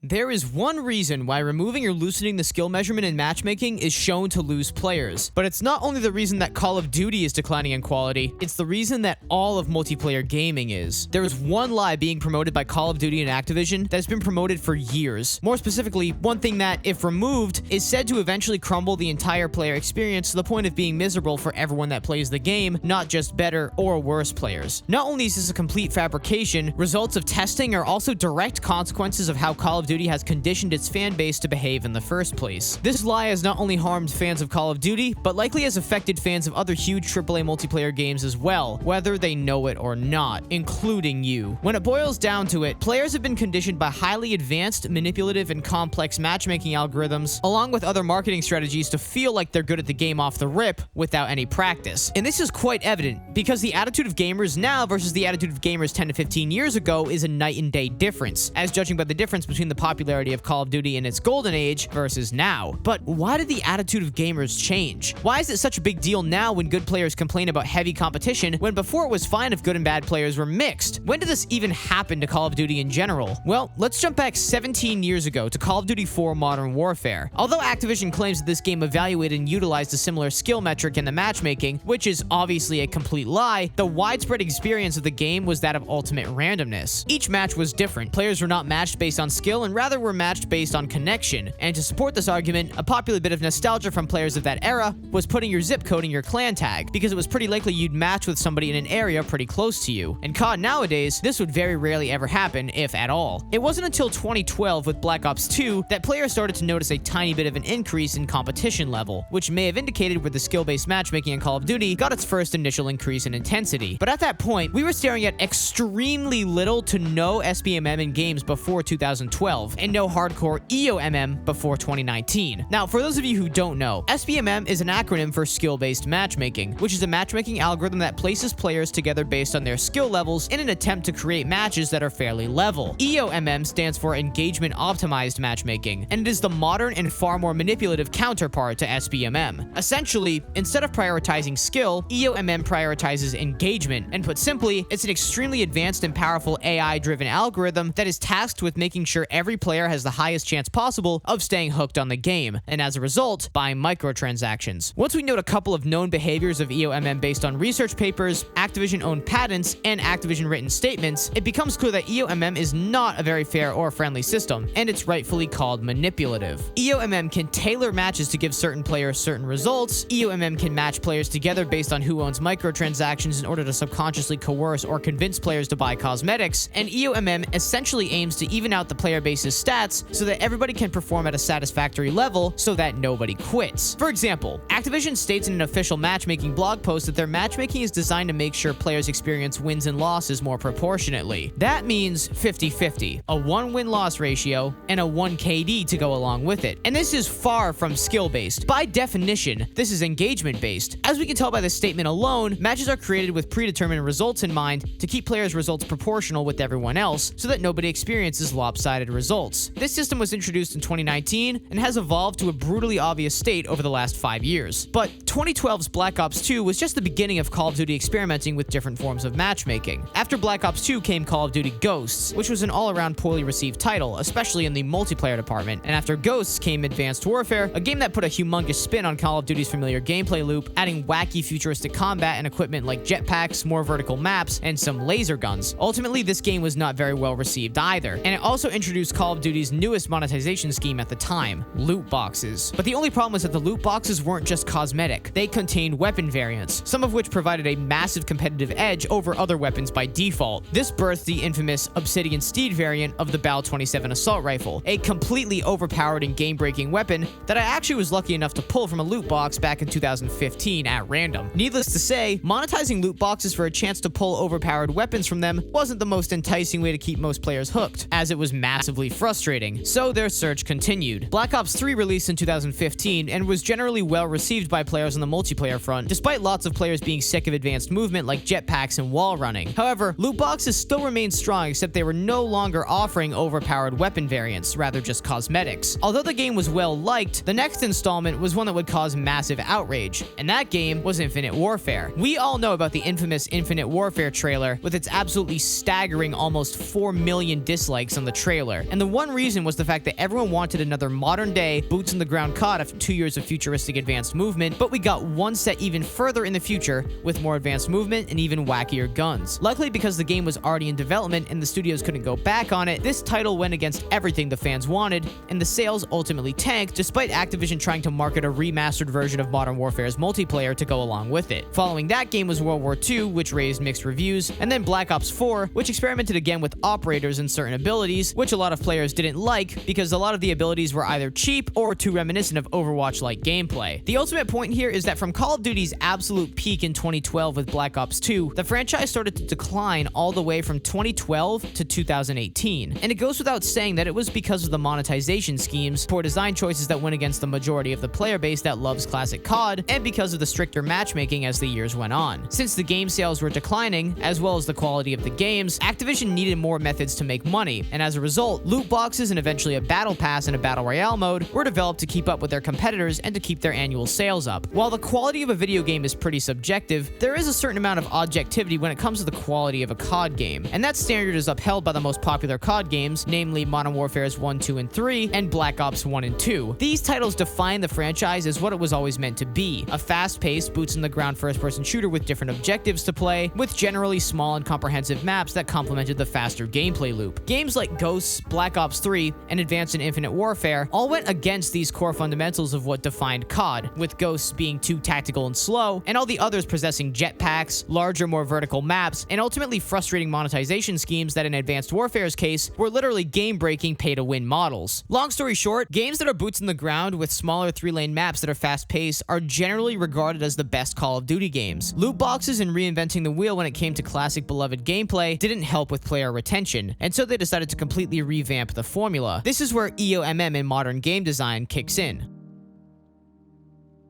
There is one reason why removing or loosening the skill measurement in matchmaking is shown to lose players. But it's not only the reason that Call of Duty is declining in quality, it's the reason that all of multiplayer gaming is. There is one lie being promoted by Call of Duty and Activision that has been promoted for years. More specifically, one thing that, if removed, is said to eventually crumble the entire player experience to the point of being miserable for everyone that plays the game, not just better or worse players. Not only is this a complete fabrication, results of testing are also direct consequences of how Call of Duty has conditioned its fan base to behave in the first place. This lie has not only harmed fans of Call of Duty, but likely has affected fans of other huge AAA multiplayer games as well, whether they know it or not, including you. When it boils down to it, players have been conditioned by highly advanced, manipulative, and complex matchmaking algorithms, along with other marketing strategies to feel like they're good at the game off the rip without any practice. And this is quite evident, because the attitude of gamers now versus the attitude of gamers 10 to 15 years ago is a night and day difference, as judging by the difference between the popularity of Call of Duty in its golden age versus now. But why did the attitude of gamers change? Why is it such a big deal now when good players complain about heavy competition, when before it was fine if good and bad players were mixed? When did this even happen to Call of Duty in general? Well, let's jump back 17 years ago to Call of Duty 4 Modern Warfare. Although Activision claims that this game evaluated and utilized a similar skill metric in the matchmaking, which is obviously a complete lie, the widespread experience of the game was that of ultimate randomness. Each match was different. Players were not matched based on skill and rather were matched based on connection. And to support this argument, a popular bit of nostalgia from players of that era was putting your zip code in your clan tag, because it was pretty likely you'd match with somebody in an area pretty close to you. In COD nowadays, this would very rarely ever happen, if at all. It wasn't until 2012 with Black Ops 2 that players started to notice a tiny bit of an increase in competition level, which may have indicated where the skill-based matchmaking in Call of Duty got its first initial increase in intensity. But at that point, we were staring at extremely little to no SBMM in games before 2012, and no hardcore EOMM before 2019. Now, for those of you who don't know, SBMM is an acronym for skill-based matchmaking, which is a matchmaking algorithm that places players together based on their skill levels in an attempt to create matches that are fairly level. EOMM stands for Engagement Optimized Matchmaking, and it is the modern and far more manipulative counterpart to SBMM. Essentially, instead of prioritizing skill, EOMM prioritizes engagement, and put simply, it's an extremely advanced and powerful AI-driven algorithm that is tasked with making sure every player has the highest chance possible of staying hooked on the game, and as a result, buying microtransactions. Once we note a couple of known behaviors of EOMM based on research papers, Activision-owned patents, and Activision-written statements, it becomes clear that EOMM is not a very fair or friendly system, and it's rightfully called manipulative. EOMM can tailor matches to give certain players certain results. EOMM can match players together based on who owns microtransactions in order to subconsciously coerce or convince players to buy cosmetics, and EOMM essentially aims to even out the player base's stats so that everybody can perform at a satisfactory level so that nobody quits. For example, Activision states in an official matchmaking blog post that their matchmaking is designed to make sure players experience wins and losses more proportionately. That means 50-50, a 1 win-loss ratio, and a 1 KD to go along with it. And this is far from skill-based. By definition, this is engagement-based. As we can tell by this statement alone, matches are created with predetermined results in mind to keep players' results proportional with everyone else so that nobody experiences lopsided results. This system was introduced in 2019 and has evolved to a brutally obvious state over the last 5 years. But 2012's Black Ops 2 was just the beginning of Call of Duty experimenting with different forms of matchmaking. After Black Ops 2 came Call of Duty Ghosts, which was an all-around poorly received title, especially in the multiplayer department. And after Ghosts came Advanced Warfare, a game that put a humongous spin on Call of Duty's familiar gameplay loop, adding wacky futuristic combat and equipment like jetpacks, more vertical maps, and some laser guns. Ultimately, this game was not very well received either, and it also introduced Call of Duty's newest monetization scheme at the time, loot boxes. But the only problem was that the loot boxes weren't just cosmetic. They contained weapon variants, some of which provided a massive competitive edge over other weapons by default. This birthed the infamous Obsidian Steed variant of the Bal 27 assault rifle, a completely overpowered and game-breaking weapon that I actually was lucky enough to pull from a loot box back in 2015 at random. Needless to say, monetizing loot boxes for a chance to pull overpowered weapons from them wasn't the most enticing way to keep most players hooked, as it was massively frustrating, so their search continued. Black Ops 3 released in 2015 and was generally well received by players on the multiplayer front, despite lots of players being sick of advanced movement like jetpacks and wall running. However, loot boxes still remain strong, except they were no longer offering overpowered weapon variants, rather just cosmetics. Although the game was well liked, the next installment was one that would cause massive outrage, and that game was Infinite Warfare. We all know about the infamous Infinite Warfare trailer, with its absolutely staggering almost 4 million dislikes on the trailer, and the one reason was the fact that everyone wanted another modern-day, boots-on-the-ground COD after 2 years of futuristic advanced movement, but we got one step even further in the future, with more advanced movement and even wackier guns. Luckily, because the game was already in development and the studios couldn't go back on it, this title went against everything the fans wanted, and the sales ultimately tanked, despite Activision trying to market a remastered version of Modern Warfare's multiplayer to go along with it. Following that game was World War II, which raised mixed reviews, and then Black Ops 4, which experimented again with operators and certain abilities, which a lot of players didn't like because a lot of the abilities were either cheap or too reminiscent of Overwatch-like gameplay. The ultimate point here is that from Call of Duty's absolute peak in 2012 with Black Ops 2, the franchise started to decline all the way from 2012 to 2018. And it goes without saying that it was because of the monetization schemes, poor design choices that went against the majority of the player base that loves classic COD, and because of the stricter matchmaking as the years went on. Since the game sales were declining, as well as the quality of the games, Activision needed more methods to make money, and as a result, loot boxes and eventually a battle pass and a battle royale mode were developed to keep up with their competitors and to keep their annual sales up. While the quality of a video game is pretty subjective, there is a certain amount of objectivity when it comes to the quality of a COD game, and that standard is upheld by the most popular COD games, namely Modern Warfare's 1, 2, and 3, and Black Ops 1 and 2. These titles define the franchise as what it was always meant to be, a fast-paced, boots-on-the-ground first-person shooter with different objectives to play, with generally small and comprehensive maps that complemented the faster gameplay loop. Games like Ghosts, Black Ops 3, and Advanced and Infinite Warfare all went against these core fundamentals of what defined COD, with Ghosts being too tactical and slow, and all the others possessing jetpacks, larger, more vertical maps, and ultimately frustrating monetization schemes that in Advanced Warfare's case were literally game-breaking pay-to-win models. Long story short, games that are boots on the ground with smaller 3-lane maps that are fast-paced are generally regarded as the best Call of Duty games. Loot boxes and reinventing the wheel when it came to classic beloved gameplay didn't help with player retention, and so they decided to completely revamp the formula. This is where EOMM in modern game design kicks in.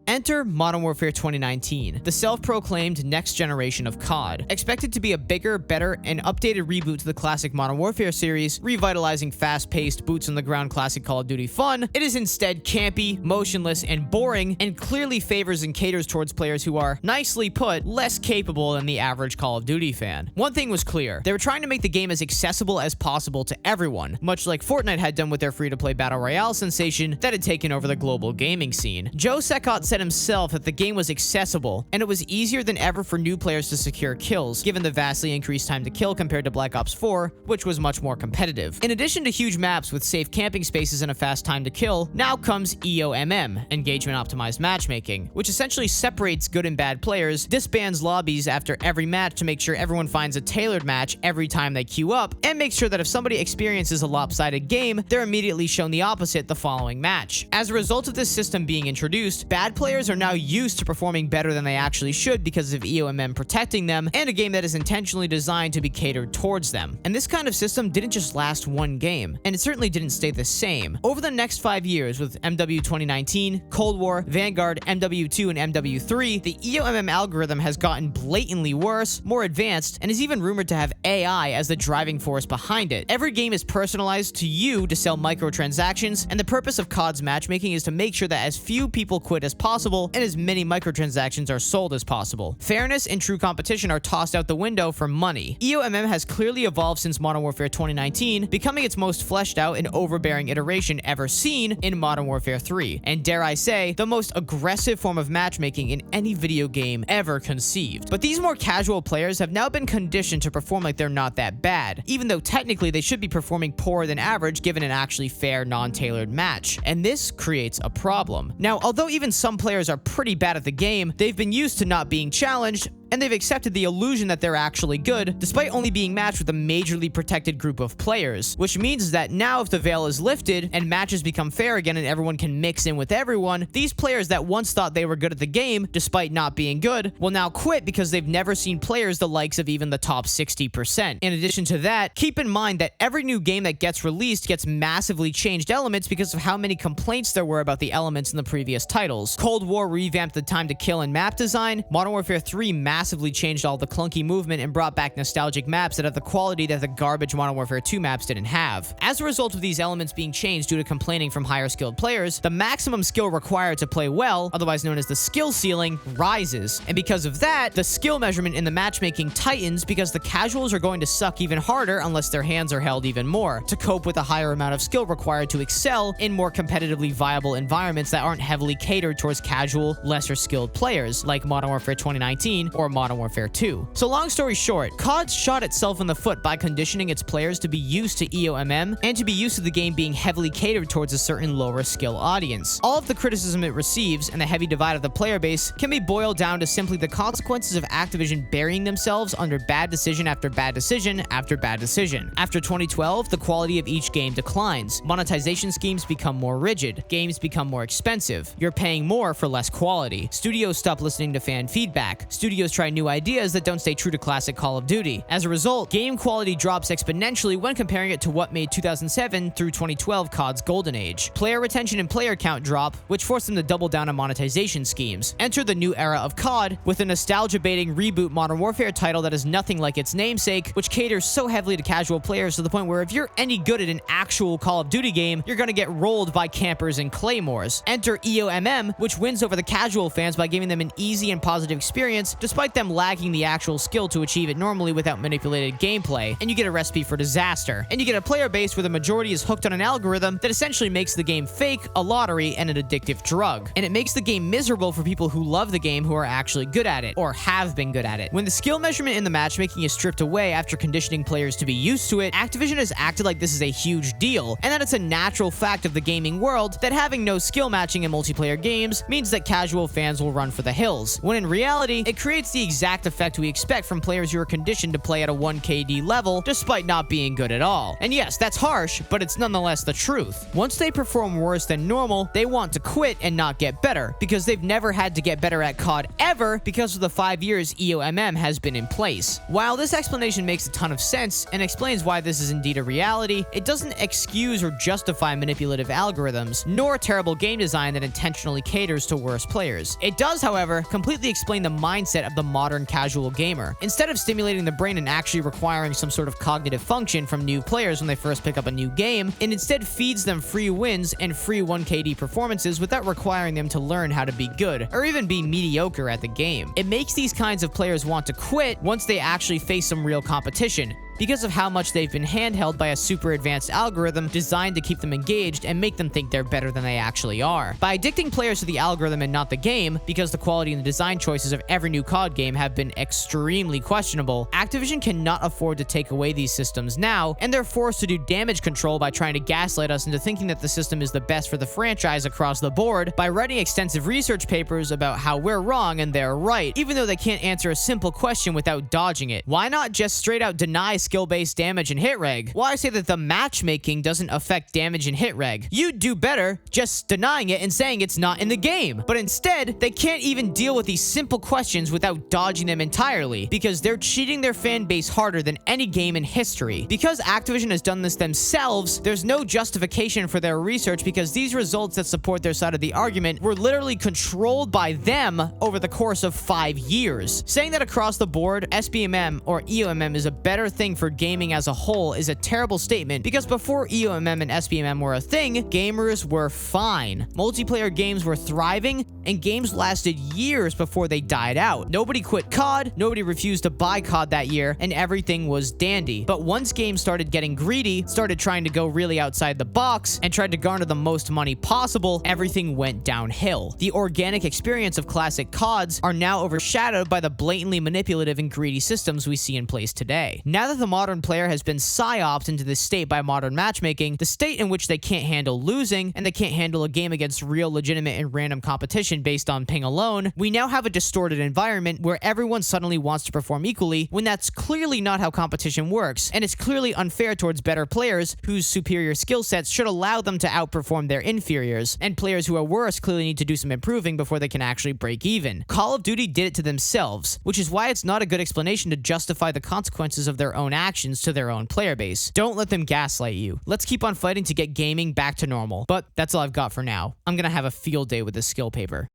Enter Modern Warfare 2019, the self-proclaimed next generation of COD. Expected to be a bigger, better, and updated reboot to the classic Modern Warfare series, revitalizing fast-paced, boots-on-the-ground classic Call of Duty fun, it is instead campy, motionless, and boring, and clearly favors and caters towards players who are, nicely put, less capable than the average Call of Duty fan. One thing was clear, they were trying to make the game as accessible as possible to everyone, much like Fortnite had done with their free-to-play Battle Royale sensation that had taken over the global gaming scene. Joe Secott said himself that the game was accessible, and it was easier than ever for new players to secure kills, given the vastly increased time to kill compared to Black Ops 4, which was much more competitive. In addition to huge maps with safe camping spaces and a fast time to kill, now comes EOMM, Engagement Optimized Matchmaking, which essentially separates good and bad players, disbands lobbies after every match to make sure everyone finds a tailored match every time they queue up, and makes sure that if somebody experiences a lopsided game, they're immediately shown the opposite the following match. As a result of this system being introduced, bad players are now used to performing better than they actually should because of EOMM protecting them, and a game that is intentionally designed to be catered towards them. And this kind of system didn't just last one game, and it certainly didn't stay the same. Over the next 5 years, with MW 2019, Cold War, Vanguard, MW2, and MW3, the EOMM algorithm has gotten blatantly worse, more advanced, and is even rumored to have AI as the driving force behind it. Every game is personalized to you to sell microtransactions, and the purpose of COD's matchmaking is to make sure that as few people quit as possible and as many microtransactions are sold as possible. Fairness and true competition are tossed out the window for money. EOMM has clearly evolved since Modern Warfare 2019, becoming its most fleshed out and overbearing iteration ever seen in Modern Warfare 3, and dare I say, the most aggressive form of matchmaking in any video game ever conceived. But these more casual players have now been conditioned to perform like they're not that bad, even though technically they should be performing poorer than average given an actually fair, non-tailored match. And this creates a problem. Now, although even some players are pretty bad at the game, they've been used to not being challenged, and they've accepted the illusion that they're actually good, despite only being matched with a majorly protected group of players. Which means that now if the veil is lifted and matches become fair again and everyone can mix in with everyone, these players that once thought they were good at the game, despite not being good, will now quit because they've never seen players the likes of even the top 60%. In addition to that, keep in mind that every new game that gets released gets massively changed elements because of how many complaints there were about the elements in the previous titles. Cold War revamped the time to kill and map design, Modern Warfare 3 massively changed all the clunky movement and brought back nostalgic maps that have the quality that the garbage Modern Warfare 2 maps didn't have. As a result of these elements being changed due to complaining from higher skilled players, the maximum skill required to play well, otherwise known as the skill ceiling, rises. And because of that, the skill measurement in the matchmaking tightens because the casuals are going to suck even harder unless their hands are held even more, to cope with a higher amount of skill required to excel in more competitively viable environments that aren't heavily catered towards casual, lesser skilled players, like Modern Warfare 2019 or Modern Warfare 2. So long story short, COD shot itself in the foot by conditioning its players to be used to EOMM and to be used to the game being heavily catered towards a certain lower skill audience. All of the criticism it receives and the heavy divide of the player base can be boiled down to simply the consequences of Activision burying themselves under bad decision after bad decision after bad decision. After 2012, the quality of each game declines. Monetization schemes become more rigid. Games become more expensive. You're paying more for less quality. Studios stop listening to fan feedback. Studios try new ideas that don't stay true to classic Call of Duty. As a result, game quality drops exponentially when comparing it to what made 2007 through 2012 COD's golden age. Player retention and player count drop, which forced them to double down on monetization schemes. Enter the new era of COD with a nostalgia-baiting reboot Modern Warfare title that is nothing like its namesake, which caters so heavily to casual players to the point where if you're any good at an actual Call of Duty game, you're gonna get rolled by campers and claymores. Enter EOMM, which wins over the casual fans by giving them an easy and positive experience, despite them lacking the actual skill to achieve it normally without manipulated gameplay, and you get a recipe for disaster. And you get a player base where the majority is hooked on an algorithm that essentially makes the game fake, a lottery, and an addictive drug. And it makes the game miserable for people who love the game who are actually good at it, or have been good at it. When the skill measurement in the matchmaking is stripped away after conditioning players to be used to it, Activision has acted like this is a huge deal, and that it's a natural fact of the gaming world that having no skill matching in multiplayer games means that casual fans will run for the hills, when in reality, it creates the exact effect we expect from players who are conditioned to play at a 1KD level despite not being good at all. And yes, that's harsh, but it's nonetheless the truth. Once they perform worse than normal, they want to quit and not get better, because they've never had to get better at COD ever because of the 5 years EOMM has been in place. While this explanation makes a ton of sense and explains why this is indeed a reality, it doesn't excuse or justify manipulative algorithms, nor terrible game design that intentionally caters to worse players. It does, however, completely explain the mindset of the modern casual gamer. Instead of stimulating the brain and actually requiring some sort of cognitive function from new players when they first pick up a new game, it instead feeds them free wins and free 1KD performances without requiring them to learn how to be good, or even be mediocre at the game. It makes these kinds of players want to quit once they actually face some real competition, because of how much they've been handheld by a super advanced algorithm designed to keep them engaged and make them think they're better than they actually are. By addicting players to the algorithm and not the game, because the quality and the design choices of every new COD game have been extremely questionable, Activision cannot afford to take away these systems now, and they're forced to do damage control by trying to gaslight us into thinking that the system is the best for the franchise across the board by writing extensive research papers about how we're wrong and they're right, even though they can't answer a simple question without dodging it. Why not just straight out deny skill-based damage and hit reg? Why say that the matchmaking doesn't affect damage and hit reg? You'd do better just denying it and saying it's not in the game. But instead, they can't even deal with these simple questions without dodging them entirely, because they're cheating their fan base harder than any game in history. Because Activision has done this themselves, there's no justification for their research, because these results that support their side of the argument were literally controlled by them over the course of 5 years. Saying that across the board, SBMM or EOMM is a better thing for gaming as a whole is a terrible statement, because before EOMM and SBMM were a thing, gamers were fine. Multiplayer games were thriving, and games lasted years before they died out. Nobody quit COD, nobody refused to buy COD that year, and everything was dandy. But once games started getting greedy, started trying to go really outside the box, and tried to garner the most money possible, everything went downhill. The organic experience of classic CODs are now overshadowed by the blatantly manipulative and greedy systems we see in place today. Now that the the modern player has been psyoped into this state by modern matchmaking, the state in which they can't handle losing, and they can't handle a game against real, legitimate, and random competition based on ping alone, we now have a distorted environment where everyone suddenly wants to perform equally when that's clearly not how competition works, and it's clearly unfair towards better players whose superior skill sets should allow them to outperform their inferiors, and players who are worse clearly need to do some improving before they can actually break even. Call of Duty did it to themselves, which is why it's not a good explanation to justify the consequences of their own actions to their own player base. Don't let them gaslight you. Let's keep on fighting to get gaming back to normal. But that's all I've got for now. I'm gonna have a field day with this skill paper.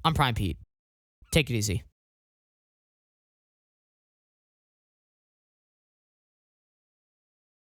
I'm Prime Pete. Take it easy.